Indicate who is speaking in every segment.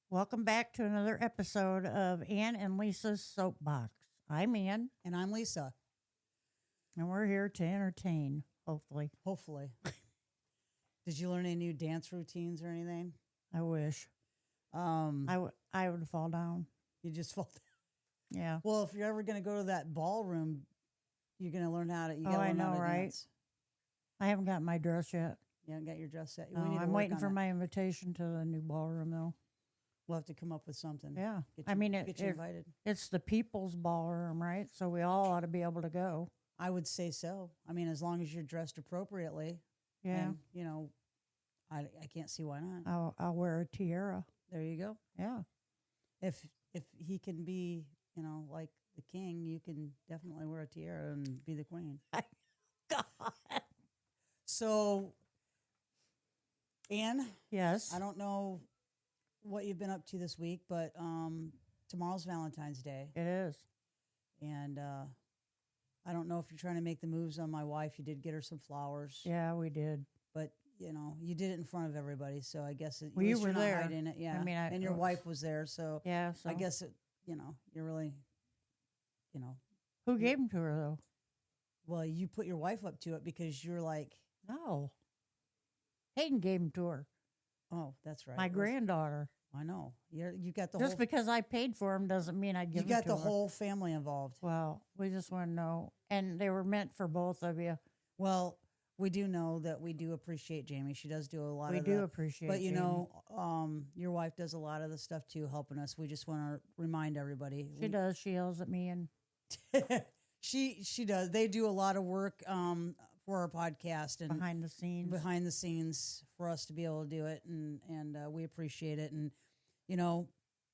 Speaker 1: Welcome back to another episode of Ann and Lisa's Soapbox. I'm Ann,
Speaker 2: And I'm Lisa,
Speaker 1: and we're here to entertain, hopefully.
Speaker 2: hopefully. Did you learn any new dance routines or anything?
Speaker 1: I wish.
Speaker 2: Um,
Speaker 1: I would fall down.
Speaker 2: you just fall.
Speaker 1: Yeah.
Speaker 2: Well, if you're ever going to go to that ballroom, you're going to learn how to. You
Speaker 1: Oh,
Speaker 2: gotta
Speaker 1: I
Speaker 2: learn how
Speaker 1: know,
Speaker 2: to
Speaker 1: right?
Speaker 2: dance.
Speaker 1: I haven't got my dress yet.
Speaker 2: You haven't got your dress set.
Speaker 1: No,
Speaker 2: We need to
Speaker 1: I'm
Speaker 2: work
Speaker 1: waiting
Speaker 2: on
Speaker 1: for
Speaker 2: that.
Speaker 1: my invitation to the new ballroom, though.
Speaker 2: We'll have to come up with something.
Speaker 1: Yeah.
Speaker 2: Get
Speaker 1: I
Speaker 2: you,
Speaker 1: mean,
Speaker 2: get you invited.
Speaker 1: it's the people's ballroom, right? So we all ought to be able to go.
Speaker 2: I would say so. I mean, as long as you're dressed appropriately.
Speaker 1: Yeah.
Speaker 2: And, I can't see why not.
Speaker 1: I'll wear a tiara.
Speaker 2: There you go.
Speaker 1: Yeah.
Speaker 2: If he can be, like the king, you can definitely wear a tiara and be the queen.
Speaker 1: God.
Speaker 2: So, Anne,
Speaker 1: Yes.
Speaker 2: I don't know what you've been up to this week, but tomorrow's Valentine's Day,
Speaker 1: It is.
Speaker 2: and I don't know if you're trying to make the moves on my wife. You did get her some flowers,
Speaker 1: Yeah, we did.
Speaker 2: but you did it in front of everybody, so I guess at
Speaker 1: Well, you
Speaker 2: least
Speaker 1: were
Speaker 2: you're not
Speaker 1: there.
Speaker 2: hiding it. Yeah,
Speaker 1: I mean,
Speaker 2: and your wife was there, so
Speaker 1: Yeah. So
Speaker 2: I guess you're really,
Speaker 1: who gave them to her though?
Speaker 2: well, you put your wife up to it because you're like,
Speaker 1: No. Hayden gave them to her.
Speaker 2: oh, that's right,
Speaker 1: My granddaughter.
Speaker 2: I know you got the
Speaker 1: Just
Speaker 2: whole
Speaker 1: because I paid for them doesn't mean I give
Speaker 2: you
Speaker 1: them
Speaker 2: got
Speaker 1: to
Speaker 2: the
Speaker 1: her.
Speaker 2: whole family involved.
Speaker 1: Well, we just want to know, and they were meant for both of you.
Speaker 2: Well, we do know that we do appreciate Jamie. She does do a lot
Speaker 1: We
Speaker 2: of
Speaker 1: do
Speaker 2: the,
Speaker 1: appreciate.
Speaker 2: but
Speaker 1: Jamie.
Speaker 2: your wife does a lot of the stuff too, helping us. We just want to remind everybody.
Speaker 1: She does. She yells at me, and
Speaker 2: She does. They do a lot of work for our podcast and
Speaker 1: behind the scenes.
Speaker 2: for us to be able to do it, and we appreciate it. And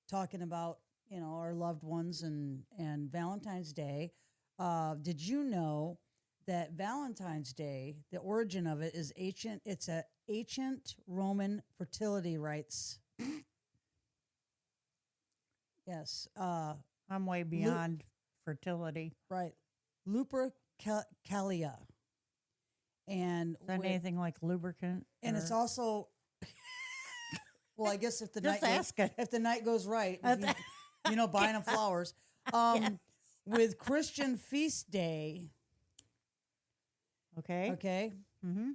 Speaker 2: talking about our loved ones and Valentine's Day. Did you know that Valentine's Day, the origin of it is ancient? It's a ancient Roman fertility rites. Yes.
Speaker 1: I'm way beyond fertility.
Speaker 2: Right. Lupercalia. And
Speaker 1: Is that anything like lubricant?
Speaker 2: and it's
Speaker 1: or-
Speaker 2: also well, I guess if the
Speaker 1: Just
Speaker 2: night
Speaker 1: asking.
Speaker 2: if the night goes right, if buying them flowers. With Christian feast day,
Speaker 1: okay.
Speaker 2: okay?
Speaker 1: Mm-hmm.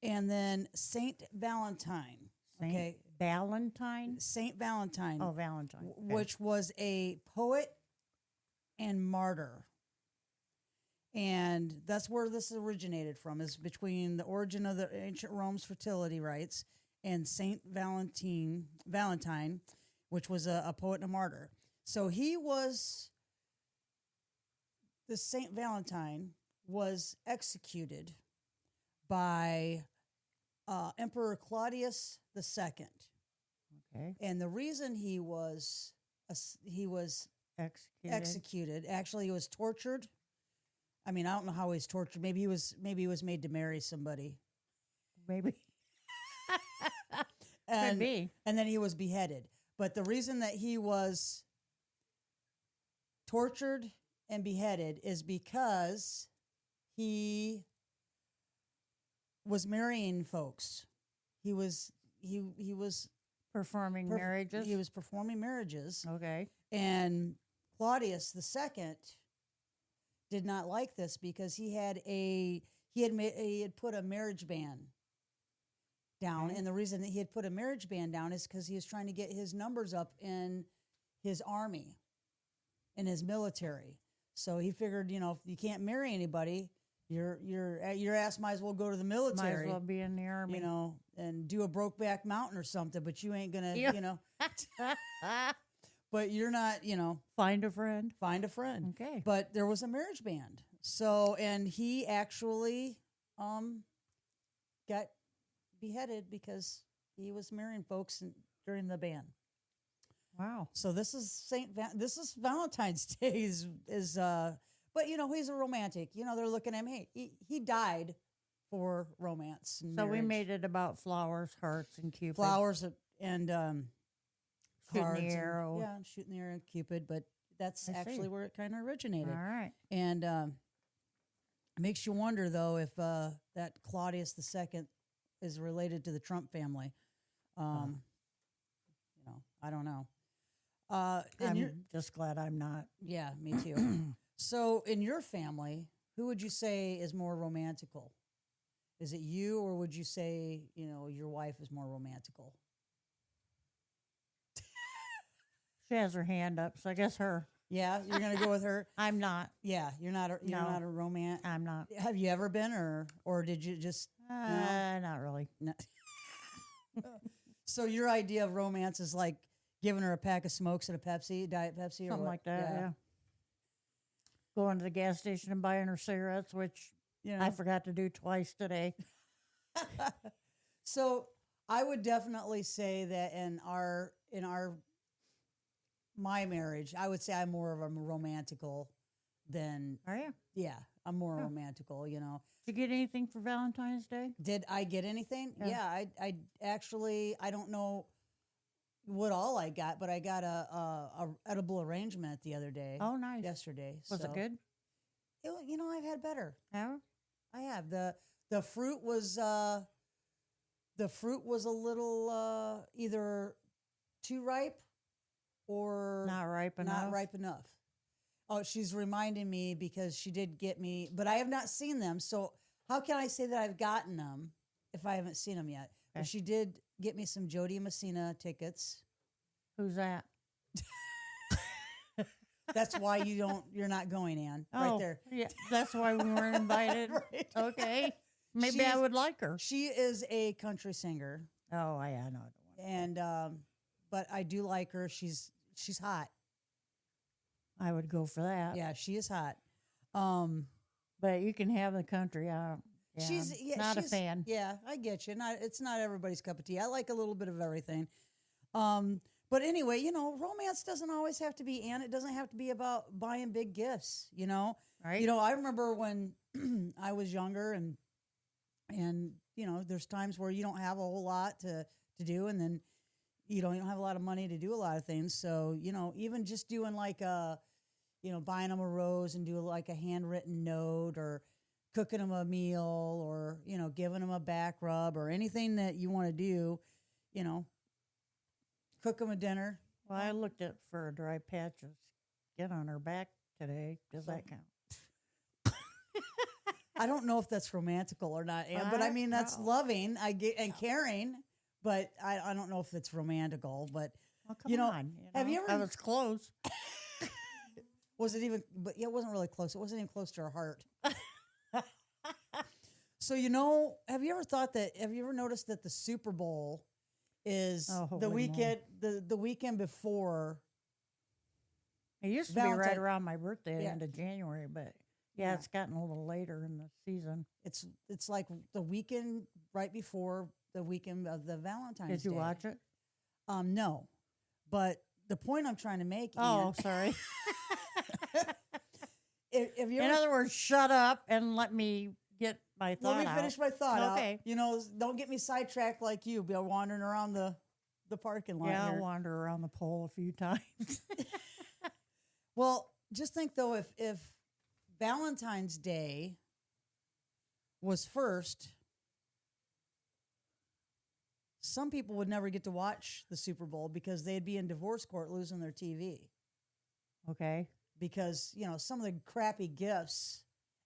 Speaker 2: And then Saint Valentine. Okay.
Speaker 1: Valentine.
Speaker 2: Saint Valentine.
Speaker 1: Oh, Valentine. Okay.
Speaker 2: Which was a poet and martyr. And that's where this originated from, is between the origin of the ancient Rome's fertility rites and Saint Valentine, which was a poet and a martyr. So the Saint Valentine was executed by Emperor Claudius II.
Speaker 1: Okay.
Speaker 2: And the reason he was executed. Actually, he was tortured. I mean, I don't know how he was tortured. Maybe he was made to marry somebody.
Speaker 1: Maybe.
Speaker 2: And,
Speaker 1: Could be.
Speaker 2: And then he was beheaded. But the reason that he was tortured and beheaded is because he was marrying folks. He was
Speaker 1: Performing marriages.
Speaker 2: He was performing marriages.
Speaker 1: Okay.
Speaker 2: And Claudius II did not like this because he had put a marriage ban down,
Speaker 1: Okay.
Speaker 2: and the reason that he had put a marriage ban down is because he was trying to get his numbers up in his army, in his military. So he figured, if you can't marry anybody, your ass might as well go to the military.
Speaker 1: Might as well be in the army.
Speaker 2: And do a Brokeback Mountain or something. But you ain't gonna,
Speaker 1: Yeah.
Speaker 2: But you're not,
Speaker 1: Find a friend.
Speaker 2: find a friend.
Speaker 1: Okay.
Speaker 2: But there was a marriage ban. So, and he actually got beheaded because he was marrying folks during the ban.
Speaker 1: Wow.
Speaker 2: So this is this is Valentine's Day but he's a romantic. They're looking at him. Hey, he died for romance. And
Speaker 1: So we
Speaker 2: marriage.
Speaker 1: made it about flowers, hearts, and Cupid.
Speaker 2: Flowers and
Speaker 1: Shooting
Speaker 2: cards
Speaker 1: the
Speaker 2: and-
Speaker 1: arrow.
Speaker 2: yeah, shooting the arrow, Cupid. But that's
Speaker 1: I see.
Speaker 2: actually where it kind of
Speaker 1: All
Speaker 2: originated.
Speaker 1: right.
Speaker 2: And it makes you wonder, though, if that Claudius II is related to the Trump family. I don't know. And
Speaker 1: I'm just glad I'm not.
Speaker 2: yeah, me too. So in your family, who would you say is more romantical? Is it you, or would you say, your wife is more romantical?
Speaker 1: She has her hand up, so I guess her.
Speaker 2: Yeah, you're gonna go with her.
Speaker 1: I'm not.
Speaker 2: Yeah, you're
Speaker 1: No.
Speaker 2: not a romance.
Speaker 1: I'm not.
Speaker 2: Have you ever been, or did you just
Speaker 1: Not really.
Speaker 2: no? So your idea of romance is like giving her a pack of smokes and a Pepsi, Diet Pepsi, or
Speaker 1: Something
Speaker 2: what?
Speaker 1: like that, yeah. Going to the gas station and buying her cigarettes, which I forgot to do twice today.
Speaker 2: So I would definitely say that my marriage, I would say I'm more of a romantical than
Speaker 1: Are you?
Speaker 2: yeah, I'm more
Speaker 1: Yeah.
Speaker 2: romantical.
Speaker 1: Did you get anything for Valentine's Day?
Speaker 2: Did I get anything?
Speaker 1: Yeah.
Speaker 2: Yeah, I actually I don't know what all I got, but I got a edible arrangement the other day.
Speaker 1: Oh, nice.
Speaker 2: Yesterday.
Speaker 1: Was it good?
Speaker 2: I've had better.
Speaker 1: Yeah.
Speaker 2: I have the fruit was a little either too ripe or
Speaker 1: Not ripe enough.
Speaker 2: not ripe enough. Oh, she's reminding me because she did get me, but I have not seen them. So how can I say that I've gotten them if I haven't seen them yet? But
Speaker 1: Okay.
Speaker 2: she did get me some Jody Messina tickets.
Speaker 1: Who's that?
Speaker 2: That's why you're not going, Ann. Right there.
Speaker 1: Yeah, that's why we weren't invited.
Speaker 2: Right.
Speaker 1: Okay. Maybe I
Speaker 2: She's-
Speaker 1: would like her.
Speaker 2: She is a country singer,
Speaker 1: Oh, yeah, I know.
Speaker 2: and but I do like her. She's hot.
Speaker 1: I would go for that.
Speaker 2: Yeah, she is hot.
Speaker 1: But you can have the country.
Speaker 2: She's
Speaker 1: not a
Speaker 2: she's-
Speaker 1: fan.
Speaker 2: Yeah, I get you. It's not everybody's cup of tea. I like a little bit of everything. But anyway, romance doesn't always have to be, and it doesn't have to be about buying big gifts.
Speaker 1: Right?
Speaker 2: I remember when I was younger, and there's times where you don't have a whole lot to do, and then you don't have a lot of money to do a lot of things. So even just doing like buying them a rose and do like a handwritten note, or cooking them a meal, or giving them a back rub, or anything that you want to do, cook them a dinner.
Speaker 1: Well, I looked at for a dry patch of skin on her back today. Does that count?
Speaker 2: I don't know if that's romantical or not, Ann, but I mean that's
Speaker 1: No.
Speaker 2: loving. I get and caring, but I don't know if it's romantical. But
Speaker 1: Well, come on.
Speaker 2: have you
Speaker 1: I
Speaker 2: ever-
Speaker 1: was close.
Speaker 2: was it even? But yeah, it wasn't really close. It wasn't even close to her heart. So have you ever thought that? Have you ever noticed that the Super Bowl is
Speaker 1: Oh,
Speaker 2: the
Speaker 1: holy
Speaker 2: weekend the weekend before?
Speaker 1: It used to be right
Speaker 2: Valentine-
Speaker 1: around my birthday,
Speaker 2: Yeah.
Speaker 1: end of January, but
Speaker 2: Yeah.
Speaker 1: it's gotten a little later in the season.
Speaker 2: It's like the weekend right before the weekend of the Valentine's
Speaker 1: Did you
Speaker 2: Day.
Speaker 1: watch it?
Speaker 2: No, but the point I'm trying to make.
Speaker 1: Oh,
Speaker 2: Ian,
Speaker 1: sorry.
Speaker 2: if you
Speaker 1: In
Speaker 2: ever,
Speaker 1: other words, shut up and let me get my thought
Speaker 2: let me
Speaker 1: out.
Speaker 2: finish my thought
Speaker 1: Okay.
Speaker 2: out. Don't get me sidetracked like you. Be wandering around the parking lot.
Speaker 1: Yeah,
Speaker 2: here.
Speaker 1: I'll wander around the pole a few times.
Speaker 2: Well, just think though, if Valentine's Day was first, some people would never get to watch the Super Bowl because they'd be in divorce court losing their TV.
Speaker 1: Okay.
Speaker 2: Because some of the crappy gifts,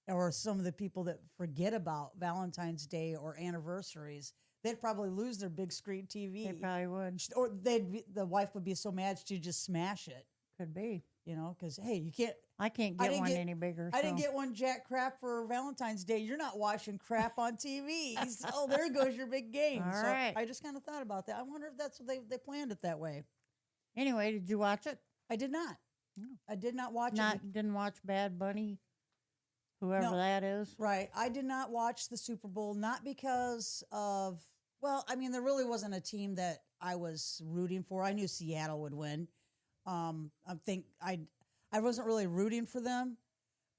Speaker 2: or some of the people that forget about Valentine's Day or anniversaries, they'd probably lose their big screen TV.
Speaker 1: They probably would.
Speaker 2: Or the wife would be so mad she'd just smash it.
Speaker 1: Could be.
Speaker 2: Because hey, you can't.
Speaker 1: I can't
Speaker 2: I
Speaker 1: get
Speaker 2: didn't
Speaker 1: one
Speaker 2: get-
Speaker 1: any bigger.
Speaker 2: I didn't
Speaker 1: so-
Speaker 2: get one jack crap for Valentine's Day. You're not watching crap on TV. Oh, there goes your big game.
Speaker 1: All
Speaker 2: so
Speaker 1: right.
Speaker 2: I just kind of thought about that. I wonder if that's what they planned it that way.
Speaker 1: Anyway, did you watch it?
Speaker 2: I did not.
Speaker 1: No.
Speaker 2: I did not watch it.
Speaker 1: Didn't watch Bad Bunny, whoever
Speaker 2: No.
Speaker 1: that is.
Speaker 2: Right. I did not watch the Super Bowl, not because of, there really wasn't a team that I was rooting for. I knew Seattle would win. I wasn't really rooting for them,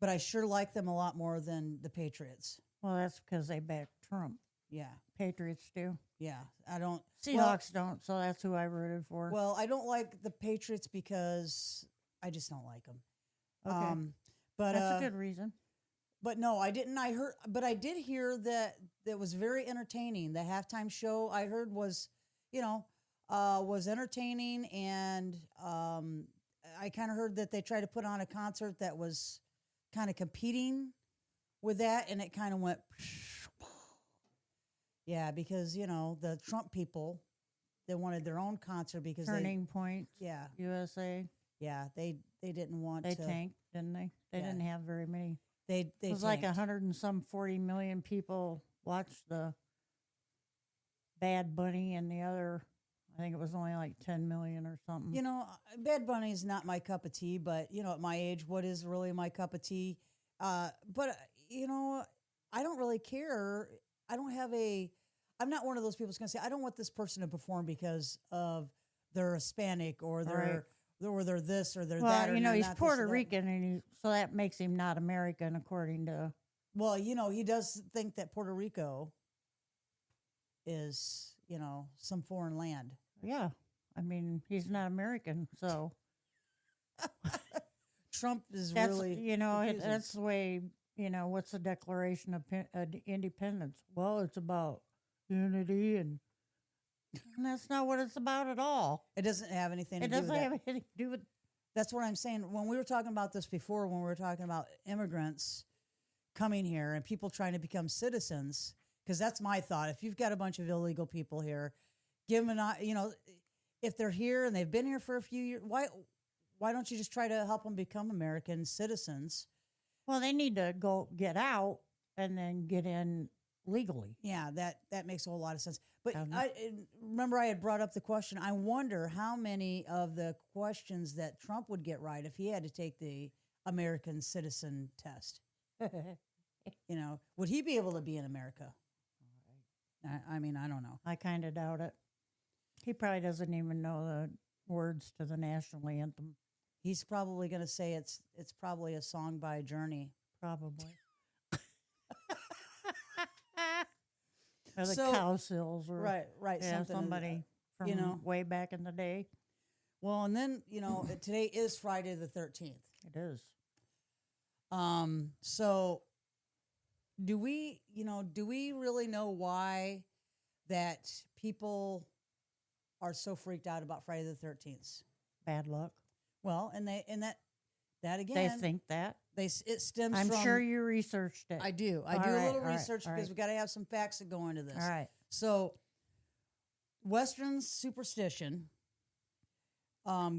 Speaker 2: but I sure like them a lot more than the Patriots.
Speaker 1: Well, that's because they back Trump.
Speaker 2: Yeah.
Speaker 1: Patriots do.
Speaker 2: Yeah. I don't.
Speaker 1: Seahawks don't, so that's who I rooted for.
Speaker 2: Well, I don't like the Patriots because I just don't like them.
Speaker 1: okay.
Speaker 2: But
Speaker 1: That's a good reason.
Speaker 2: But no, I didn't. I did hear that was very entertaining. The halftime show I heard was, was entertaining, and I kind of heard that they tried to put on a concert that was kind of competing with that, and it kind of went, yeah, because the Trump people, they wanted their own concert because
Speaker 1: Turning Point,
Speaker 2: yeah,
Speaker 1: USA.
Speaker 2: they didn't want
Speaker 1: They
Speaker 2: to.
Speaker 1: tanked, didn't they? They
Speaker 2: Yeah.
Speaker 1: didn't have very many.
Speaker 2: They
Speaker 1: It was like
Speaker 2: tanked.
Speaker 1: 40 million people watched the Bad Bunny, and the other, I think it was only like 10 million or something.
Speaker 2: Bad Bunny is not my cup of tea, but at my age, what is really my cup of tea? But I don't really care. I don't have I'm not one of those people who's going to say, I don't want this person to perform because of they're Hispanic or they're this or they're that. Or they're
Speaker 1: he's
Speaker 2: not this
Speaker 1: Puerto
Speaker 2: or that.
Speaker 1: Rican, and so that makes him not American, according to.
Speaker 2: Well, he does think that Puerto Rico is, some foreign land.
Speaker 1: Yeah, I mean, he's not American, so
Speaker 2: Trump is
Speaker 1: that's
Speaker 2: really, confusing.
Speaker 1: that's the way. What's the Declaration of Independence? Well, it's about unity, and that's not what it's about at all.
Speaker 2: It doesn't have anything to
Speaker 1: It
Speaker 2: do with
Speaker 1: doesn't
Speaker 2: that.
Speaker 1: have anything to do with.
Speaker 2: That's what I'm saying. When we were talking about this before, when we were talking about immigrants coming here and people trying to become citizens, because that's my thought. If you've got a bunch of illegal people here, give them if they're here and they've been here for a few years, why don't you just try to help them become American citizens?
Speaker 1: Well, they need to go get out and then get in legally.
Speaker 2: Yeah, that makes a whole lot of sense. But
Speaker 1: Doesn't
Speaker 2: I remember I had brought up the question. I wonder how many of the questions that Trump would get right if he had to take the American citizen test. Would he be able to be in America? I mean, I don't know.
Speaker 1: I kind of doubt it. He probably doesn't even know the words to the national anthem.
Speaker 2: He's probably going to say it's probably a song by Journey.
Speaker 1: Probably. Or the
Speaker 2: So-
Speaker 1: Cowsills, or
Speaker 2: Right.
Speaker 1: yeah,
Speaker 2: Something
Speaker 1: somebody from way back in the day.
Speaker 2: Well, and then today is Friday the 13th.
Speaker 1: It is.
Speaker 2: So do we really know why that people are so freaked out about Friday the 13th?
Speaker 1: Bad luck.
Speaker 2: Well, and that again,
Speaker 1: They think that.
Speaker 2: it stems
Speaker 1: I'm
Speaker 2: from.
Speaker 1: sure you researched it.
Speaker 2: I do. I
Speaker 1: All
Speaker 2: do a
Speaker 1: right,
Speaker 2: little
Speaker 1: all right,
Speaker 2: research
Speaker 1: all
Speaker 2: because
Speaker 1: right.
Speaker 2: we got to have some facts that go into this.
Speaker 1: All right.
Speaker 2: So, Western superstition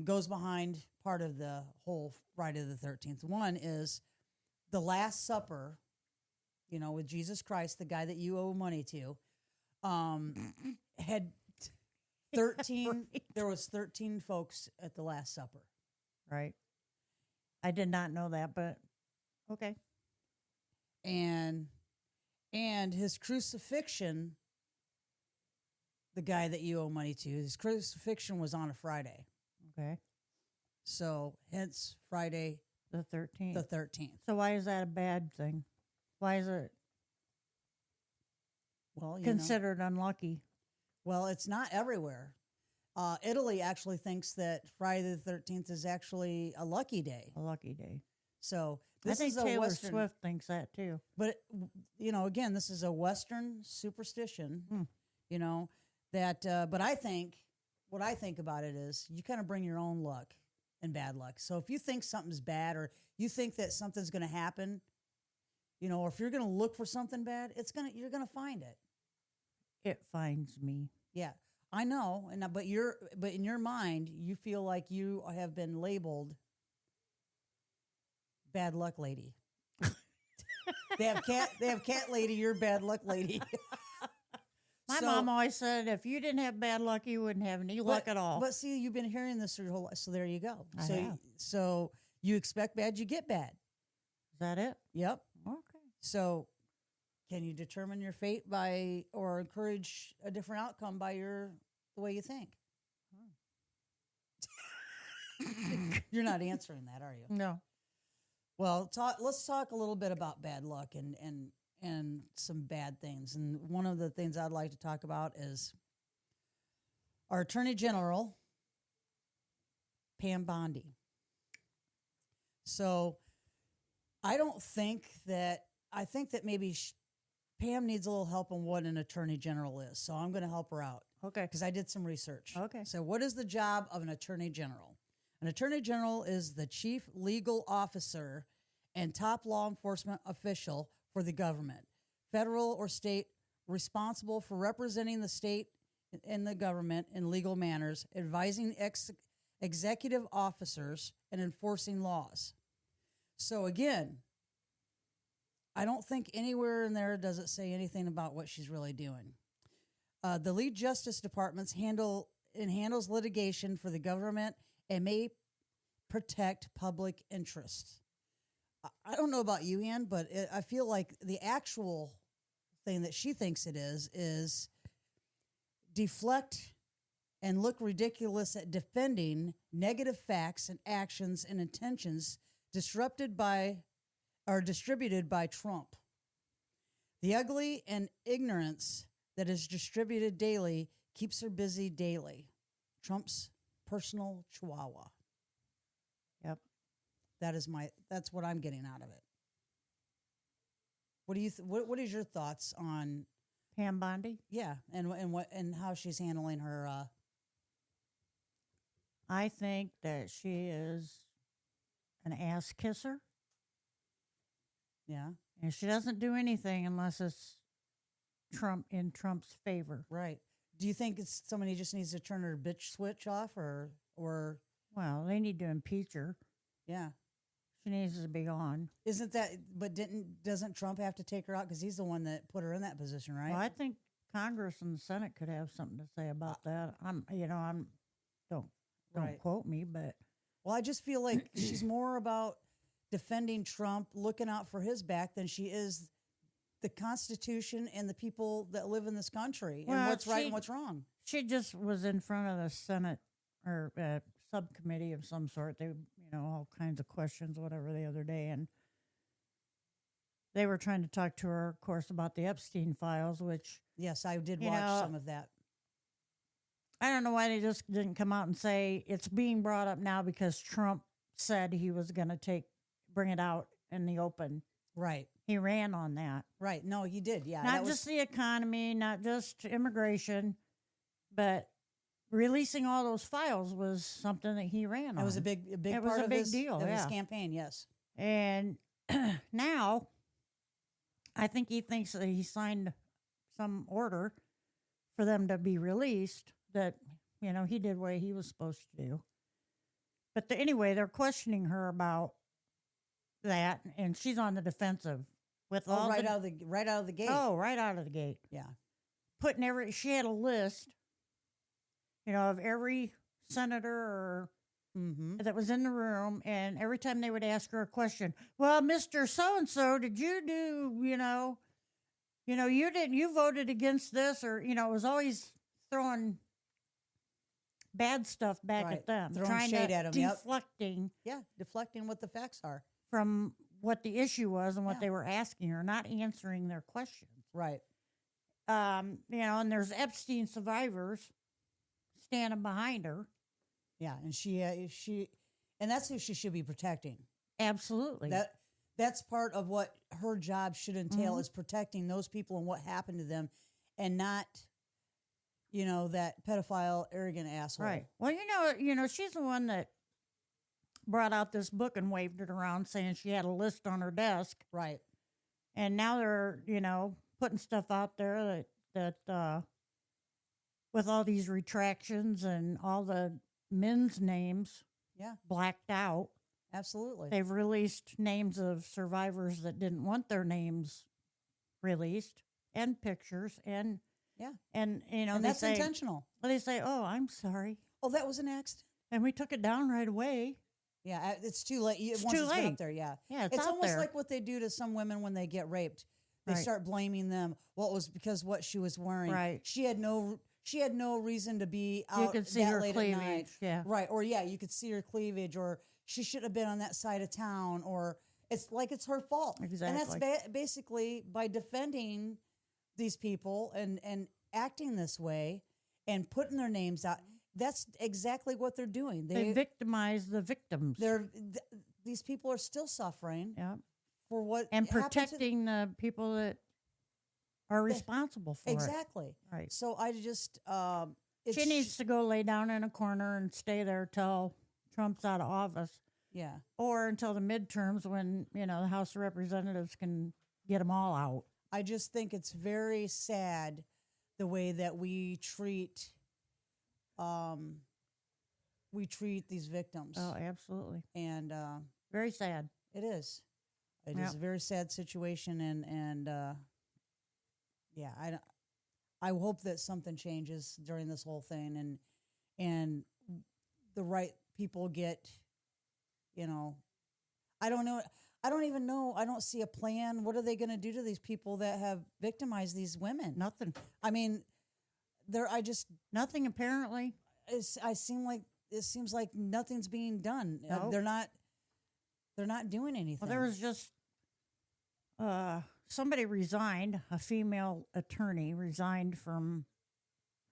Speaker 2: goes behind part of the whole Friday the 13th. One is the Last Supper, with Jesus Christ, the guy that you owe money to, had 13.
Speaker 1: Right.
Speaker 2: There was 13 folks at the Last Supper.
Speaker 1: Right. I did not know that, but okay.
Speaker 2: And his crucifixion, the guy that you owe money to, his crucifixion was on a Friday.
Speaker 1: Okay.
Speaker 2: So hence Friday
Speaker 1: The 13th.
Speaker 2: the 13th.
Speaker 1: So why is that a bad thing? Why is it
Speaker 2: Well,
Speaker 1: considered unlucky?
Speaker 2: well, it's not everywhere. Italy actually thinks that Friday the 13th is actually a lucky day.
Speaker 1: A lucky day.
Speaker 2: So
Speaker 1: I
Speaker 2: this
Speaker 1: think
Speaker 2: is a
Speaker 1: Taylor
Speaker 2: Western,
Speaker 1: Swift thinks that too.
Speaker 2: but again, this is a Western superstition.
Speaker 1: Hmm.
Speaker 2: But I think what I think about it is you kind of bring your own luck and bad luck. So if you think something's bad or you think that something's going to happen, or if you're going to look for something bad, you're going to find it.
Speaker 1: It finds me.
Speaker 2: Yeah, I know. But in your mind, you feel like you have been labeled bad luck lady. They have cat lady, you're bad luck lady.
Speaker 1: My mom always said, if you didn't have bad luck, you wouldn't have any luck at all.
Speaker 2: But see, you've been hearing this your whole life, so there you go.
Speaker 1: I have.
Speaker 2: So you expect bad, you get bad.
Speaker 1: Is that it?
Speaker 2: Yep.
Speaker 1: Okay.
Speaker 2: So can you determine your fate or encourage a different outcome by the way you think? You're not answering that, are you?
Speaker 1: No.
Speaker 2: Well, let's talk a little bit about bad luck and some bad things. And one of the things I'd like to talk about is our Attorney General, Pam Bondi. So I think that maybe Pam needs a little help on what an Attorney General is. So I'm going to help her out.
Speaker 1: Okay.
Speaker 2: because I did some research.
Speaker 1: Okay.
Speaker 2: So, what is the job of an attorney general? An attorney general is the chief legal officer and top law enforcement official for the government, federal or state, responsible for representing the state and the government in legal matters, advising executive officers, and enforcing laws. So, again, I don't think anywhere in there does it say anything about what she's really doing. The lead justice departments handles litigation for the government and may protect public interests. I don't know about you, Ann, but I feel like the actual thing that she thinks it is deflect and look ridiculous at defending negative facts and actions and intentions distributed by Trump. The ugly and ignorance that is distributed daily keeps her busy daily. Trump's personal chihuahua.
Speaker 1: Yep.
Speaker 2: That's what I'm getting out of it. What do you what is your thoughts on
Speaker 1: Pam Bondi?
Speaker 2: yeah, and how she's handling her
Speaker 1: I think that she is an ass kisser,
Speaker 2: yeah,
Speaker 1: and she doesn't do anything unless it's in Trump's favor.
Speaker 2: right. Do you think it's somebody just needs to turn her bitch switch off or
Speaker 1: Well, they need to impeach her.
Speaker 2: yeah.
Speaker 1: She needs to be gone.
Speaker 2: Isn't that but doesn't Trump have to take her out cuz he's the one that put her in that position, right?
Speaker 1: Well, I think Congress and the Senate could have something to say about that. Don't
Speaker 2: Right.
Speaker 1: quote me, but
Speaker 2: Well, I just feel like she's more about defending Trump, looking out for his back than she is the Constitution and the people that live in this country and
Speaker 1: Well,
Speaker 2: what's right
Speaker 1: she-
Speaker 2: and what's wrong.
Speaker 1: she just was in front of the Senate or subcommittee of some sort. They, all kinds of questions, whatever, the other day, and they were trying to talk to her, of course, about the Epstein files, which
Speaker 2: Yes, I did
Speaker 1: You
Speaker 2: watch
Speaker 1: know,
Speaker 2: some of that.
Speaker 1: I don't know why they just didn't come out and say it's being brought up now because Trump said he was going to bring it out in the open.
Speaker 2: Right.
Speaker 1: He ran on that.
Speaker 2: Right. No, he did. Yeah.
Speaker 1: Not just the economy, not just immigration, but releasing all those files was something that he ran on.
Speaker 2: it was a big
Speaker 1: It
Speaker 2: part
Speaker 1: was a
Speaker 2: of
Speaker 1: big
Speaker 2: his,
Speaker 1: deal,
Speaker 2: of his
Speaker 1: yeah.
Speaker 2: campaign. Yes.
Speaker 1: And now I think he thinks that he signed some order for them to be released that, he did what he was supposed to do. But anyway, they're questioning her about that, and she's on the defensive with
Speaker 2: Oh,
Speaker 1: all
Speaker 2: right out of the gate.
Speaker 1: Oh, right out of the gate.
Speaker 2: Yeah.
Speaker 1: She had a list, of every senator or
Speaker 2: Mm-hmm.
Speaker 1: that was in the room, and every time they would ask her a question, well, Mr. So-and-so, did you do, you voted against this, or, it was always throwing bad stuff back
Speaker 2: Right.
Speaker 1: at them.
Speaker 2: Throwing
Speaker 1: trying
Speaker 2: shade
Speaker 1: to,
Speaker 2: at 'em, yep.
Speaker 1: deflecting
Speaker 2: Yeah. Deflecting what the facts are.
Speaker 1: from what the issue was and what
Speaker 2: Yeah.
Speaker 1: they were asking her, not answering their questions.
Speaker 2: Right.
Speaker 1: And there's Epstein survivors standing behind her.
Speaker 2: Yeah. And and that's who she should be protecting.
Speaker 1: Absolutely.
Speaker 2: That's part of what her job should entail
Speaker 1: Mhm.
Speaker 2: is protecting those people and what happened to them, and not, that pedophile, arrogant asshole.
Speaker 1: Right. Well, she's the one that brought out this book and waved it around saying she had a list on her desk.
Speaker 2: Right.
Speaker 1: And now they're, putting stuff out there that with all these retractions and all the men's names
Speaker 2: Yeah.
Speaker 1: blacked out.
Speaker 2: Absolutely.
Speaker 1: They've released names of survivors that didn't want their names released and pictures and
Speaker 2: Yeah.
Speaker 1: and
Speaker 2: And
Speaker 1: they
Speaker 2: that's
Speaker 1: say,
Speaker 2: intentional.
Speaker 1: well, they say, "Oh, I'm sorry."
Speaker 2: Oh, that was an accident.
Speaker 1: And we took it down right away.
Speaker 2: Yeah, it's too late.
Speaker 1: It's
Speaker 2: Once
Speaker 1: too
Speaker 2: it's been
Speaker 1: late.
Speaker 2: up there, yeah.
Speaker 1: Yeah, it's out
Speaker 2: almost
Speaker 1: there.
Speaker 2: like what they do to some women when they get raped. They
Speaker 1: Right.
Speaker 2: start blaming them. Well, it was because what she was wearing.
Speaker 1: Right.
Speaker 2: She had no reason to be out
Speaker 1: You could see
Speaker 2: that
Speaker 1: her
Speaker 2: late at night.
Speaker 1: cleavage. Yeah.
Speaker 2: Right. Or you could see her cleavage, or she should have been on that side of town, or it's like it's her fault.
Speaker 1: Exactly.
Speaker 2: And that's basically by defending these people and acting this way and putting their names out. That's exactly what they're doing.
Speaker 1: They victimize the victims.
Speaker 2: These people are still suffering
Speaker 1: Yeah.
Speaker 2: for what
Speaker 1: And
Speaker 2: happened to them.
Speaker 1: protecting the people that are responsible for it.
Speaker 2: Exactly.
Speaker 1: Right.
Speaker 2: So I just
Speaker 1: She needs to go lay down in a corner and stay there till Trump's out of office,
Speaker 2: yeah.
Speaker 1: or until the midterms when the House of Representatives can get them all out.
Speaker 2: I just think it's very sad the way that we treat these victims.
Speaker 1: Oh, absolutely.
Speaker 2: And
Speaker 1: Very sad.
Speaker 2: it is. It
Speaker 1: Yep.
Speaker 2: is a very sad situation, and yeah, I hope that something changes during this whole thing, and the right people get, I don't know. I don't even know. I don't see a plan. What are they going to do to these people that have victimized these women?
Speaker 1: Nothing.
Speaker 2: I mean,
Speaker 1: Nothing apparently.
Speaker 2: It seems like nothing's being done.
Speaker 1: Nope.
Speaker 2: They're not doing anything.
Speaker 1: Well, there was just somebody resigned. A female attorney resigned from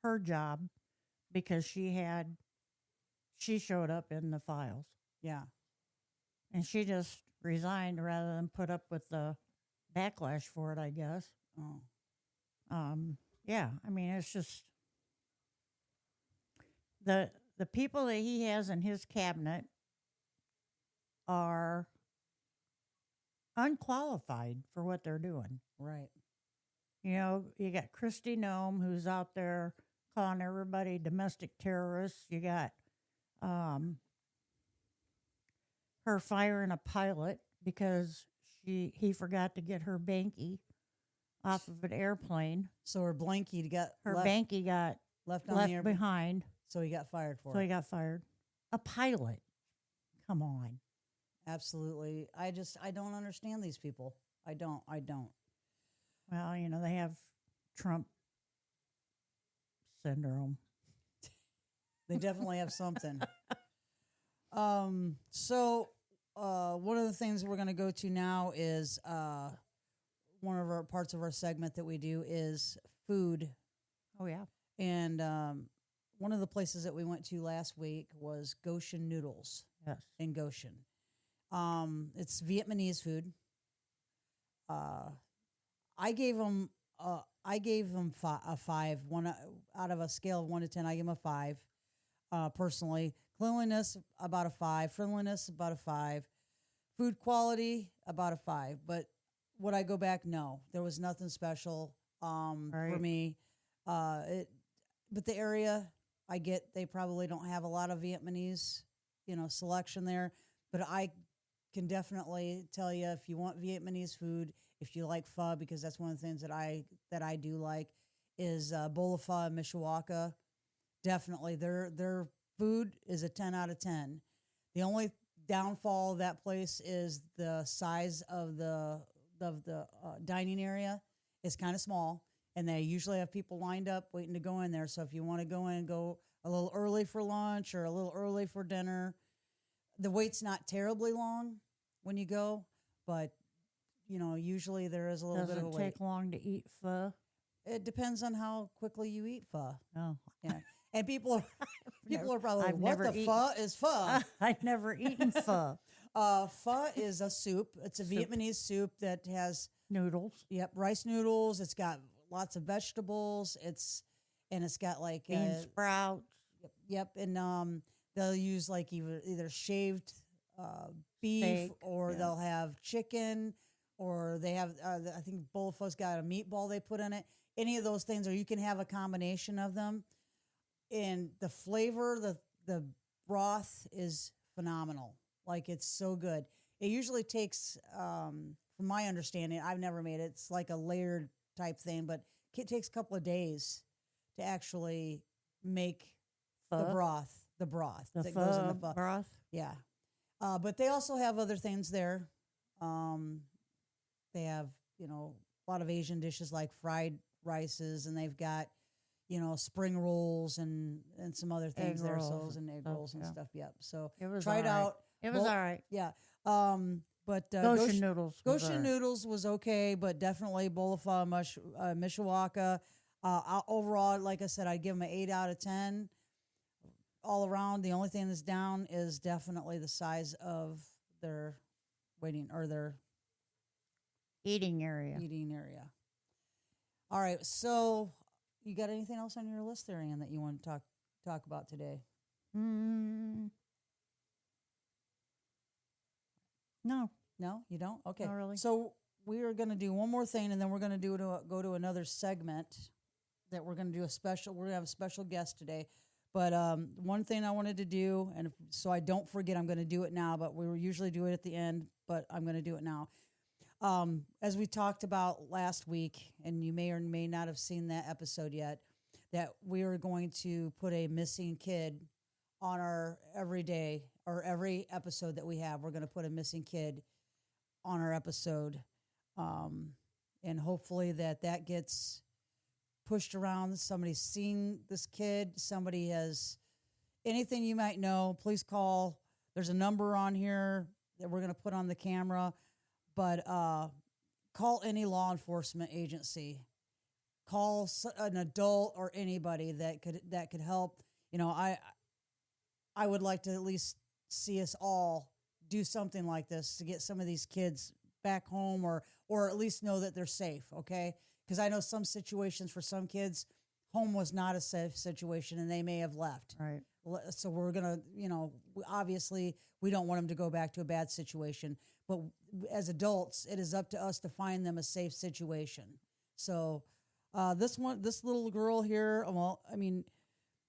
Speaker 1: her job because she showed up in the files,
Speaker 2: yeah.
Speaker 1: and she just resigned rather than put up with the backlash for it, I guess.
Speaker 2: Oh.
Speaker 1: Yeah, I mean, it's just the people that he has in his cabinet are unqualified for what they're doing.
Speaker 2: Right.
Speaker 1: You got Christy Nome, who's out there calling everybody domestic terrorists. You got her firing a pilot because he forgot to get her banky off of an airplane.
Speaker 2: So her blankie got
Speaker 1: Banky got
Speaker 2: left
Speaker 1: behind,
Speaker 2: so he got fired for
Speaker 1: so
Speaker 2: it.
Speaker 1: he got fired. A pilot. Come on.
Speaker 2: Absolutely. I don't understand these people. I don't.
Speaker 1: Well, they have Trump syndrome.
Speaker 2: They definitely have something. So one of the things we're going to go to now is one of our parts of our segment that we do is food.
Speaker 1: Oh, yeah.
Speaker 2: And one of the places that we went to last week was Goshen Noodles.
Speaker 1: Yes.
Speaker 2: In Goshen. It's Vietnamese food. I gave them a 5. One out of a scale of 1 to 10. I gave them a 5. Personally, cleanliness about a 5. Friendliness about a 5. Food quality about a 5. But would I go back? No, there was nothing special for me. But the area, I get they probably don't have a lot of Vietnamese, selection there. But I can definitely tell you, if you want Vietnamese food, if you like pho, because that's one of the things that I do like, is bowl of pho in Mishawaka. Definitely, their food is a 10 out of 10. The only downfall of that place is the size of the dining area is kind of small, and they usually have people lined up waiting to go in there. So if you want to go in and go a little early for lunch or a little early for dinner, the wait's not terribly long when you go, but usually there is a little bit of a wait.
Speaker 1: Does it take long to eat pho?
Speaker 2: It depends on how quickly you eat pho.
Speaker 1: Oh,
Speaker 2: Yeah, and people are probably like,
Speaker 1: I've
Speaker 2: "What
Speaker 1: never
Speaker 2: the pho is pho?"
Speaker 1: I've never eaten pho.
Speaker 2: Pho is a soup. It's a Vietnamese soup that has
Speaker 1: Noodles,
Speaker 2: rice noodles. It's got lots of vegetables. It's got like
Speaker 1: bean sprouts.
Speaker 2: Yep, and they'll use like either shaved beef,
Speaker 1: Steak,
Speaker 2: or
Speaker 1: yeah.
Speaker 2: they'll have chicken, or they have I think bowl of pho's got a meatball they put in it. Any of those things, or you can have a combination of them. And the flavor, the broth is phenomenal. Like, it's so good. It usually takes, from my understanding, I've never made it. It's like a layered type thing, but it takes a couple of days to actually make
Speaker 1: Pho?
Speaker 2: the broth
Speaker 1: The
Speaker 2: that goes in the pho.
Speaker 1: broth.
Speaker 2: Yeah. But they also have other things there. They have, a lot of Asian dishes like fried rices, and they've got, spring rolls and some other things there. And egg rolls and stuff. Yep. So try it out.
Speaker 1: It was all right.
Speaker 2: Yeah. But
Speaker 1: Goshen noodles.
Speaker 2: Goshen noodles was okay, but definitely bowl of pho, Mishawaka. Overall, like I said, I'd give them an 8 out of 10. All around, the only thing that's down is definitely the size of their their
Speaker 1: eating area.
Speaker 2: eating area. All right. So, you got anything else on your list there, Ann, that you want to talk about today?
Speaker 1: Mm, no,
Speaker 2: No, you don't. Okay.
Speaker 1: not really.
Speaker 2: So we are going to do one more thing, and then we're going to go to another segment that we're going to do a special. We're going to have a special guest today. But one thing I wanted to do, and so I don't forget, I'm going to do it now. But we usually do it at the end, but I'm going to do it now. As we talked about last week, and you may or may not have seen that episode yet, that we are going to put a missing kid on our everyday or every episode that we have. We're going to put a missing kid on our episode, um, and hopefully that gets pushed around. Somebody's seen this kid. Somebody has anything you might know. Please call. There's a number on here that we're going to put on the camera, but call any law enforcement agency. Call an adult or anybody that could help. You know, I would like to at least see us all do something like this to get some of these kids back home, or at least know that they're safe. Okay, because I know some situations for some kids, home was not a safe situation and they may have left.
Speaker 1: Right.
Speaker 2: So we're gonna, obviously we don't want them to go back to a bad situation, but as adults, it is up to us to find them a safe situation. So this little girl here, well, I mean,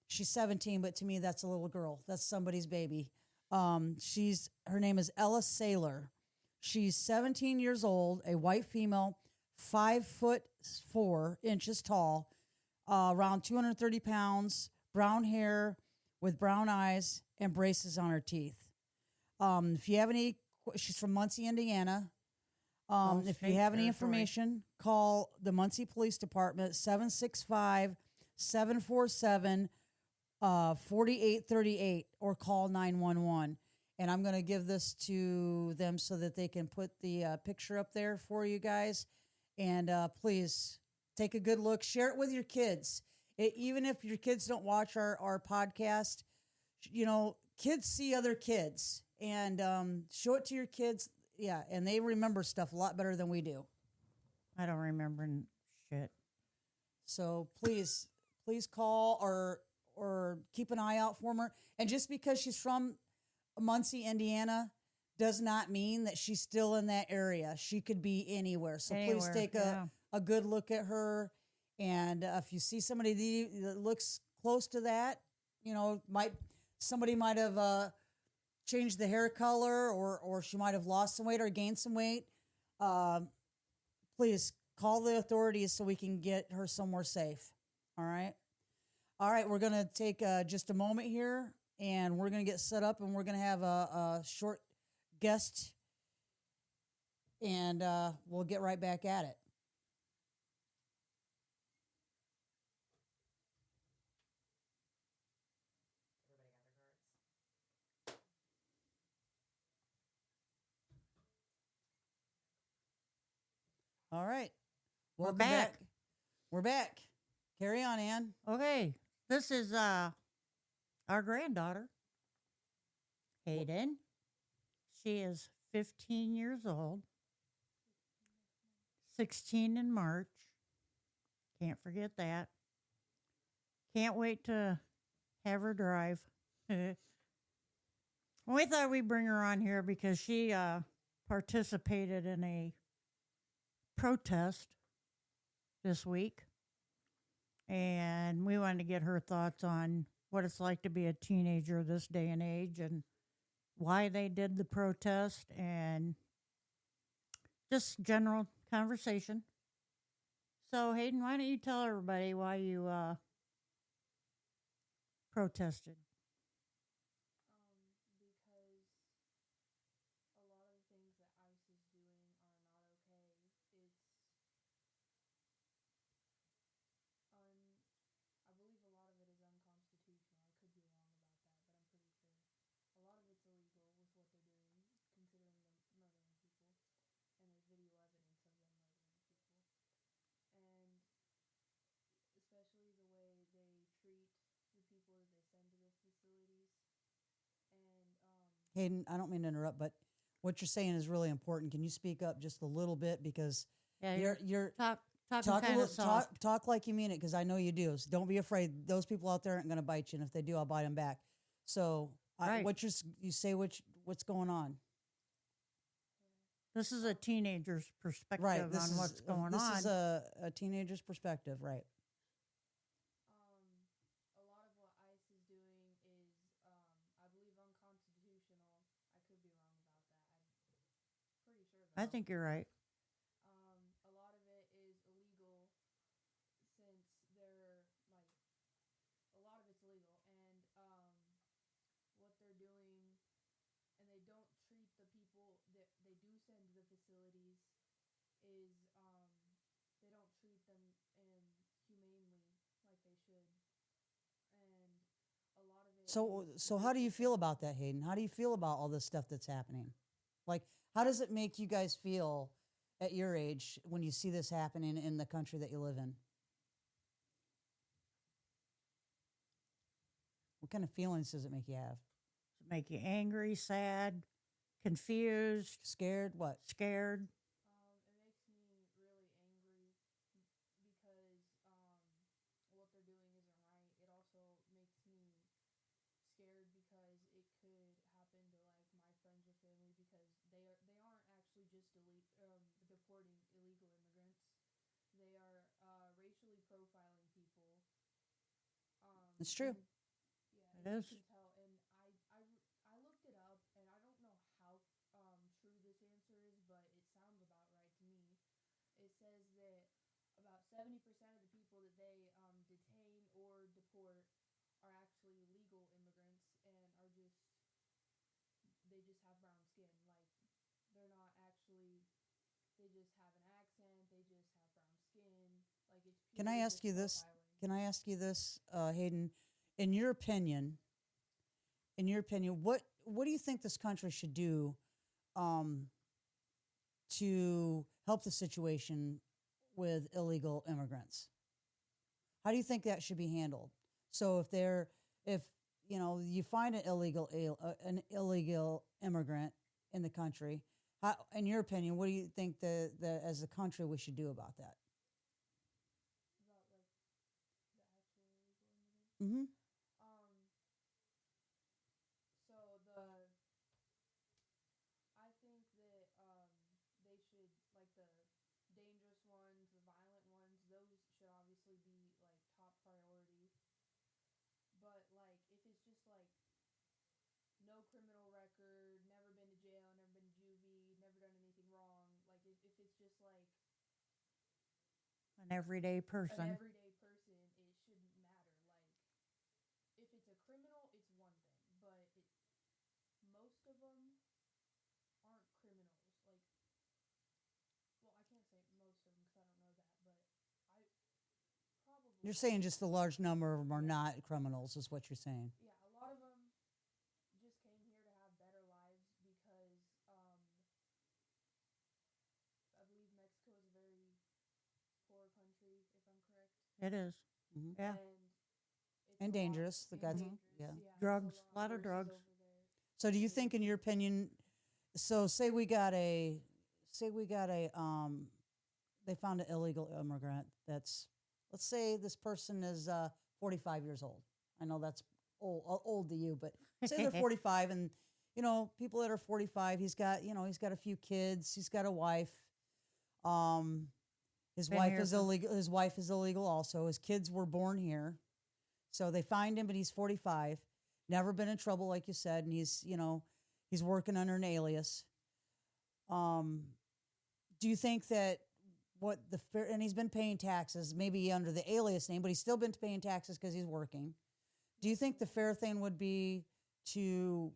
Speaker 2: she's 17, but to me, that's a little girl. That's somebody's baby. Her name is Ella Saylor. She's 17 years old, a white female, 5'4" tall, around 230 pounds, brown hair with brown eyes and braces on her teeth. If you have she's from Muncie, Indiana. If you have any information, call the Muncie Police Department, 765 747 4838, or call 911. And I'm going to give this to them so that they can put the picture up there for you guys. And please take a good look. Share it with your kids. Even if your kids don't watch our podcast, kids see other kids. And show it to your kids. Yeah, and they remember stuff a lot better than we do.
Speaker 1: I don't remember shit.
Speaker 2: So please call or keep an eye out for her. And just because she's from Muncie, Indiana, does not mean that she's still in that area. She could be anywhere. So please take a good look at her. And if you see somebody that looks close to that, somebody might have changed the hair color, or she might have lost some weight or gained some weight. Please call the authorities so we can get her somewhere safe. All right. All right, we're going to take just a moment here, and we're going to get set up, and we're going to have a short guest, and we'll get right back at it. All right. Welcome back. We're back. Carry on, Ann.
Speaker 1: Okay. This is our granddaughter, Hayden. She is 15 years old, 16 in March. Can't forget that. Can't wait to have her drive. We thought we'd bring her on here because she participated in a protest this week. And we wanted to get her thoughts on what it's like to be a teenager this day and age, and why they did the protest, and just general conversation. So, Hayden, why don't you tell everybody why you protested?
Speaker 2: Hayden, I don't mean to interrupt, but what you're saying is really important. Can you speak up just a little bit, because
Speaker 1: Yeah,
Speaker 2: you're
Speaker 1: talk Talking
Speaker 2: Talk a
Speaker 1: kind of
Speaker 2: little,
Speaker 1: soft.
Speaker 2: talk like you mean it, because I know you do. So don't be afraid. Those people out there aren't going to bite you, and if they do, I'll bite them back. So,
Speaker 1: Right.
Speaker 2: you say what's going on?
Speaker 1: This is a teenager's
Speaker 2: Right.
Speaker 1: perspective on what's going
Speaker 2: this
Speaker 1: on.
Speaker 2: is a teenager's perspective, right?
Speaker 3: A lot of what ICE is doing is, I believe, unconstitutional. I could be wrong about that. I'm pretty sure
Speaker 1: I
Speaker 3: though.
Speaker 1: think you're right.
Speaker 3: A lot of it is illegal since they're like a lot of it's illegal, and what they're doing, and they don't treat the people that they do send to the facilities is they don't treat them humanely like they should, and a lot of it
Speaker 2: So how do you feel about that, Hayden? How do you feel about all this stuff that's happening? Like, how does it make you guys feel at your age when you see this happening in the country that you live in? What kind of feelings does it make you have?
Speaker 1: Does it make you angry, sad, confused,
Speaker 2: Scared? What?
Speaker 1: scared?
Speaker 3: It makes me really angry because what they're doing isn't right. It also makes me scared because it could happen to like my friends or family because they aren't actually just deporting illegal immigrants. They are racially profiling people.
Speaker 2: It's true.
Speaker 3: And, yeah,
Speaker 1: It
Speaker 3: and
Speaker 1: is.
Speaker 3: you can tell. And I looked it up, and I don't know how true this answer is, but it sounds about right to me. It says that about 70% of the people that they detain or deport are actually legal immigrants and are just they just have brown skin. Like they're not actually they just have an accent. They just have brown skin. Like it's
Speaker 2: Can I
Speaker 3: purely
Speaker 2: ask
Speaker 3: just
Speaker 2: you this?
Speaker 3: profiling.
Speaker 2: Can I ask you this, Hayden? In your opinion, what do you think this country should do um, to help the situation with illegal immigrants? How do you think that should be handled? So if you find an illegal immigrant in the country, how, in your opinion, what do you think the as a country we should do about that?
Speaker 3: About like the actual illegal immigrants.
Speaker 2: Mm-hmm.
Speaker 3: So I think that they should like the dangerous ones, the violent ones. Those should obviously be like top priority. But like if it's just like no criminal record, never been to jail, never been to juvie, never done anything wrong. Like if it's just like
Speaker 1: An everyday
Speaker 3: an
Speaker 1: person.
Speaker 3: everyday person, it shouldn't matter. Like if it's a criminal, it's one thing, but most of them aren't criminals. Like, well, I can't say most of them because I don't know that, but I probably
Speaker 2: You're saying just a large number of them are not criminals, is what you're saying.
Speaker 3: yeah, a lot of them just came here to have better lives because I believe Mexico is a very poor country, if I'm correct.
Speaker 1: It is.
Speaker 2: Mm-hmm.
Speaker 1: Yeah.
Speaker 3: And it's
Speaker 2: And
Speaker 3: a lot-
Speaker 2: dangerous. The
Speaker 3: and
Speaker 2: guys,
Speaker 3: dangerous,
Speaker 2: yeah.
Speaker 3: there's
Speaker 1: Drugs, a lot of
Speaker 3: worse
Speaker 1: drugs.
Speaker 3: over there.
Speaker 2: So, do you think, in your opinion, so say we got a, they found an illegal immigrant that's, let's say this person is 45 years old. I know that's old to you, but say they're 45, and people that are 45, he's got a few kids, he's got a wife. His
Speaker 1: Been
Speaker 2: wife
Speaker 1: here
Speaker 2: is
Speaker 1: for-
Speaker 2: illegal. His wife is illegal also. His kids were born here, so they find him, but he's 45. Never been in trouble, like you said, and he's working under an alias. Do you think that and he's been paying taxes, maybe under the alias name, but he's still been paying taxes because he's working. Do you think the fair thing would be to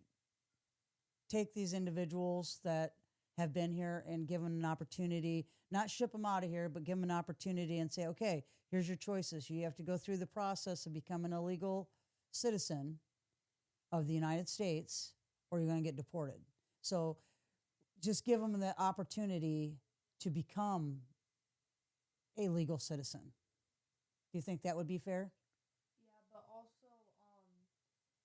Speaker 2: take these individuals that have been here and give them an opportunity, not ship them out of here, but give them an opportunity and say, okay, here's your choices. You have to go through the process of becoming a legal citizen of the United States, or you're going to get deported. So just give them the opportunity to become a legal citizen. Do you think that would be fair?
Speaker 3: Yeah, but also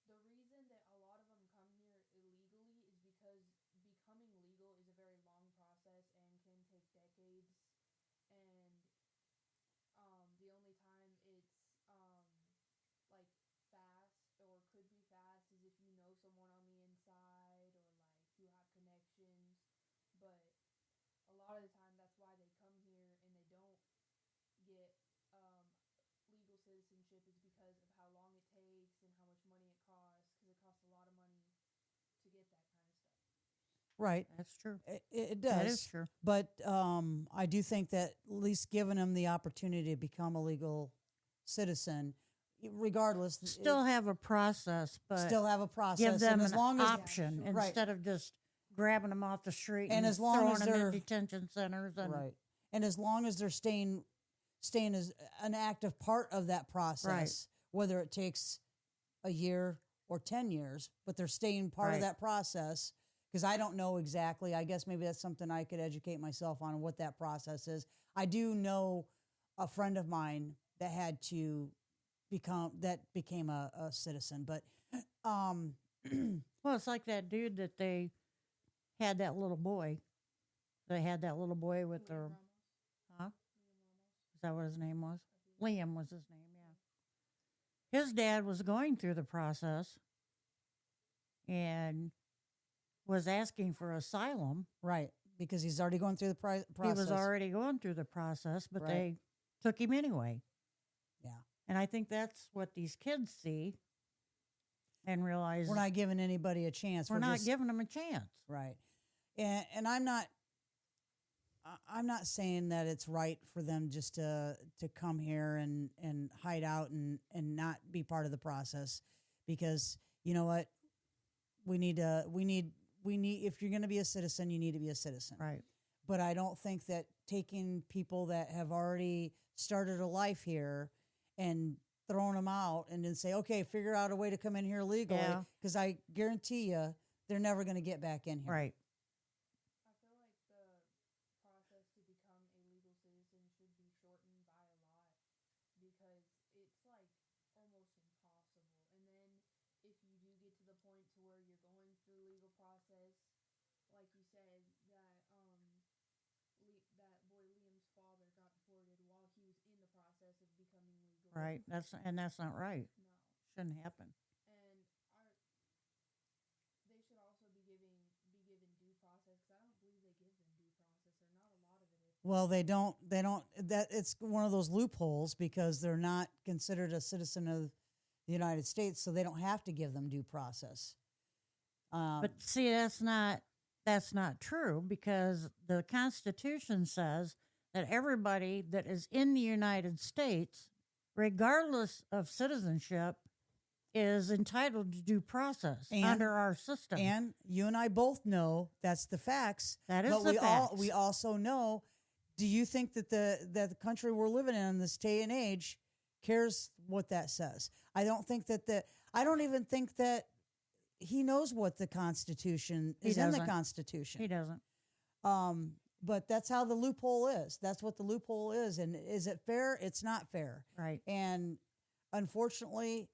Speaker 3: the reason that a lot of them come here illegally is because becoming legal is a very long process and can take decades. And someone on the inside or like who have connections. But a lot of the time, that's why they come here and they don't get legal citizenship is because of how long it takes and how much money it costs. Because it costs a lot of money to get that kind of stuff.
Speaker 2: Right.
Speaker 1: That's true.
Speaker 2: It
Speaker 1: That
Speaker 2: does.
Speaker 1: is true.
Speaker 2: But I do think that at least giving them the opportunity to become a legal citizen, regardless,
Speaker 1: Still have a process, but
Speaker 2: still have a process.
Speaker 1: give them
Speaker 2: and as
Speaker 1: an
Speaker 2: long as
Speaker 1: option
Speaker 3: sure.
Speaker 2: Right.
Speaker 1: instead of just grabbing them off the street
Speaker 2: And
Speaker 1: and
Speaker 2: as long
Speaker 1: throwing
Speaker 2: as
Speaker 1: them
Speaker 2: they're-
Speaker 1: in detention centers. And
Speaker 2: right, and as long as they're staying as an active part of that process, whether it takes a year or 10 years, but they're staying part of
Speaker 1: Right.
Speaker 2: that process. Because I don't know exactly. I guess maybe that's something I could educate myself on what that process is. I do know a friend of mine that had to became a citizen, but
Speaker 1: well, it's like that dude that they had that little boy. They had that little boy with
Speaker 3: Liam
Speaker 1: their,
Speaker 3: Ramos.
Speaker 1: huh?
Speaker 3: Liam Ramos.
Speaker 1: Is that what his name was?
Speaker 3: I think.
Speaker 1: Liam was his name, yeah. His dad was going through the process and was asking for asylum.
Speaker 2: right, because he's already going through the process.
Speaker 1: He was already going through the process, but
Speaker 2: Right.
Speaker 1: they took him anyway.
Speaker 2: Yeah.
Speaker 1: And I think that's what these kids see and realize
Speaker 2: We're not giving anybody a chance.
Speaker 1: we're not
Speaker 2: just,
Speaker 1: giving them a chance.
Speaker 2: right, and I'm not saying that it's right for them just to come here and hide out and not be part of the process, because you know what, we need if you're going to be a citizen, you need to be a citizen.
Speaker 1: Right.
Speaker 2: But I don't think that taking people that have already started a life here and throwing them out and then say, okay, figure out a way to come in here legally,
Speaker 1: Yeah.
Speaker 2: because I guarantee you they're never going to get back in here.
Speaker 1: Right.
Speaker 3: I feel like the process to become a legal citizen should be shortened by a lot because it's like almost impossible. And then if you do get to the point to where you're going through the legal process, like you said, that boy Liam's father got deported while he was in the process of becoming legal.
Speaker 1: Right. That's not right.
Speaker 3: No.
Speaker 1: Shouldn't happen.
Speaker 3: And they should also be given due process because I don't believe they give them due process or not a lot of it.
Speaker 2: Well, they don't. That it's one of those loopholes because they're not considered a citizen of the United States, so they don't have to give them due process.
Speaker 1: But see, that's not true because the Constitution says that everybody that is in the United States, regardless of citizenship, is entitled to due process
Speaker 2: And-
Speaker 1: under our system.
Speaker 2: and you and I both know that's the facts.
Speaker 1: That is
Speaker 2: but
Speaker 1: the facts.
Speaker 2: we also know. Do you think that the country we're living in this day and age cares what that says? I don't think that I don't even think that he knows what the Constitution
Speaker 1: He
Speaker 2: is in the
Speaker 1: doesn't.
Speaker 2: Constitution.
Speaker 1: He doesn't.
Speaker 2: But that's how the loophole is. That's what the loophole is. And is it fair? It's not fair.
Speaker 1: Right.
Speaker 2: And unfortunately,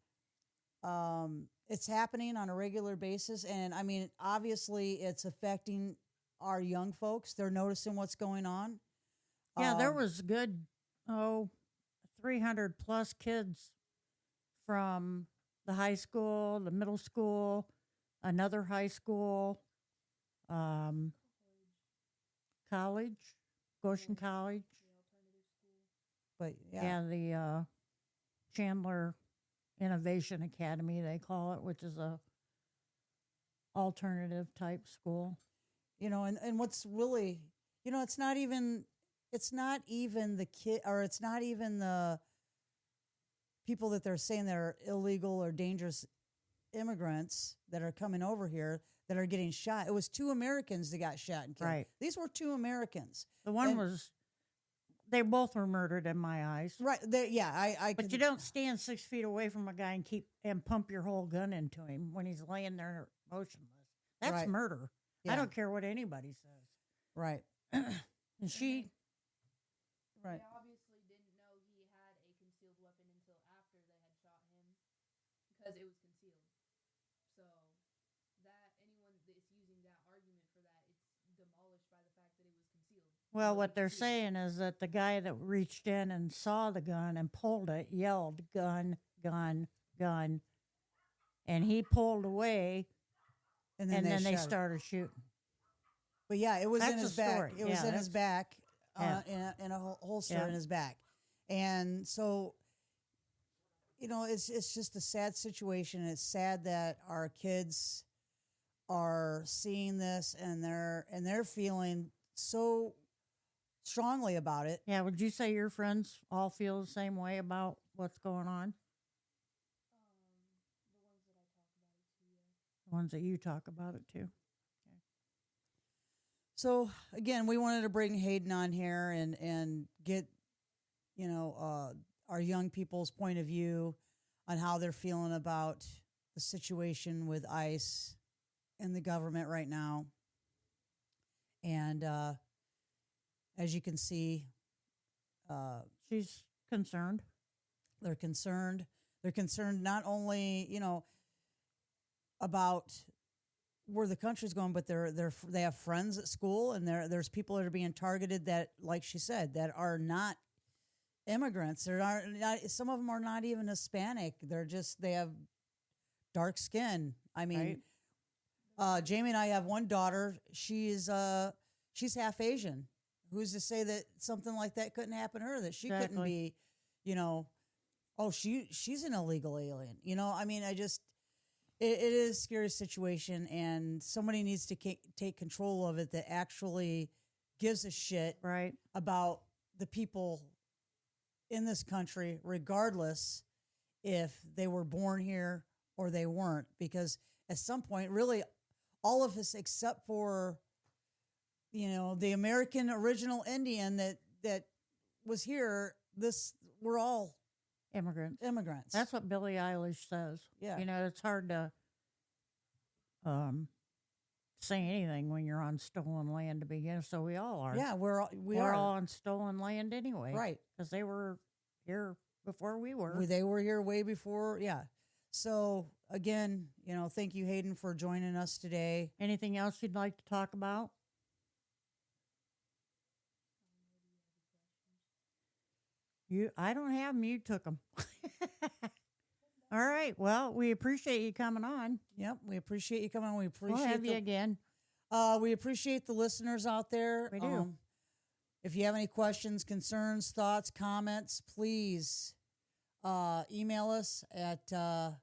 Speaker 2: it's happening on a regular basis. And I mean, obviously, it's affecting our young folks. They're noticing what's going on.
Speaker 1: Yeah, there was good, 300 plus kids from the high school, the middle school, another high school, college, Goshen College.
Speaker 2: But
Speaker 1: Yeah, the Chandler Innovation Academy, they call it, which is a alternative type school.
Speaker 2: you know, and what's really, you know, it's not even the kid, or it's not even the people that they're saying that are illegal or dangerous immigrants that are coming over here that are getting shot. It was 2 Americans that got shot and killed.
Speaker 1: Right.
Speaker 2: These were 2 Americans.
Speaker 1: The one
Speaker 2: And-
Speaker 1: was, they both were murdered in my eyes.
Speaker 2: Right. I
Speaker 1: But
Speaker 2: could-
Speaker 1: you don't stand 6 feet away from a guy and pump your whole gun into him when he's laying there motionless. That's
Speaker 2: Right.
Speaker 1: murder.
Speaker 2: Yeah.
Speaker 1: I don't care what anybody says.
Speaker 2: Right.
Speaker 1: And she,
Speaker 2: Right.
Speaker 3: They obviously didn't know he had a concealed weapon until after they had shot him because it was concealed. So that anyone that's using that argument for that, it's demolished by the fact that it was concealed.
Speaker 1: well,
Speaker 3: So
Speaker 1: what
Speaker 3: you
Speaker 1: they're
Speaker 3: could see it.
Speaker 1: saying is that the guy that reached in and saw the gun and pulled it yelled, gun, gun, gun. And he pulled away
Speaker 2: and
Speaker 1: and then they
Speaker 2: shot it.
Speaker 1: started shooting.
Speaker 2: But yeah, it was in
Speaker 1: That's
Speaker 2: his
Speaker 1: the
Speaker 2: back.
Speaker 1: story.
Speaker 2: It was
Speaker 1: Yeah,
Speaker 2: in his back,
Speaker 1: yeah.
Speaker 2: in a holster
Speaker 1: Yeah.
Speaker 2: in his back, and so it's just a sad situation. It's sad that our kids are seeing this and they're feeling so strongly about it.
Speaker 1: Yeah, would you say your friends all feel the same way about what's going on? The ones that I talk about it to, yeah.
Speaker 2: The ones that you talk about it to. So again, we wanted to bring Hayden on here and get our young people's point of view on how they're feeling about the situation with ICE and the government right now. And as you can see,
Speaker 1: She's concerned.
Speaker 2: they're concerned. They're concerned not only about where the country's going, but they have friends at school, and there's people that are being targeted that, like she said, that are not immigrants. Some of them are not even Hispanic. They have dark skin. I mean, Jamie and I have one daughter. She's half Asian. Who's to say that something like that couldn't happen to her? That she couldn't be, she's an illegal alien. I mean, it is a scary situation, and somebody needs to take control of it that actually gives a shit about the people in this country, regardless if they were born here or they weren't. Because at some point, really, all of us except for the American original Indian that was here, we're all
Speaker 1: Immigrants.
Speaker 2: That's
Speaker 1: what Billie Eilish says.
Speaker 2: Yeah.
Speaker 1: It's hard to say anything when you're on stolen land to begin. So we all are.
Speaker 2: Yeah, we're
Speaker 1: all on stolen land anyway.
Speaker 2: Right.
Speaker 1: Because they were here before we were.
Speaker 2: They were here way before. Yeah. So again, thank you, Hayden, for joining us today.
Speaker 1: Anything else you'd like to talk about? I don't have them. You took them. All right. Well, we appreciate you coming on.
Speaker 2: Yep. We appreciate you coming on. We'll
Speaker 1: have you again.
Speaker 2: We appreciate the listeners out there.
Speaker 1: We do.
Speaker 2: If you have any questions, concerns, thoughts, comments, please email us at Anna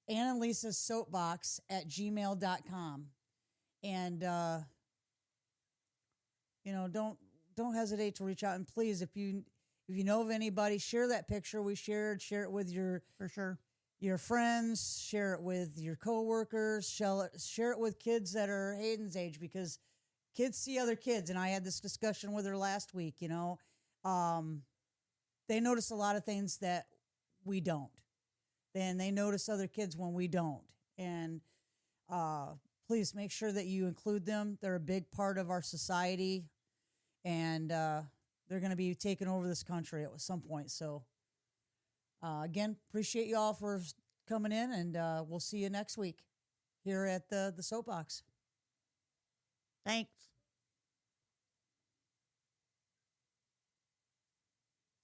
Speaker 2: and Lisa's soapbox at gmail.com. And, don't hesitate to reach out. And please, if you know of anybody, share that picture we shared. Share it with your friends. Share it with your coworkers. Share it with kids that are Hayden's age, because kids see other kids. And I had this discussion with her last week. They notice a lot of things that we don't. Then they notice other kids when we don't. And please make sure that you include them. They're a big part of our society. And they're going to be taking over this country at some point. So, again, appreciate you all for coming in, and we'll see you next week here at the Soapbox.
Speaker 1: Thanks.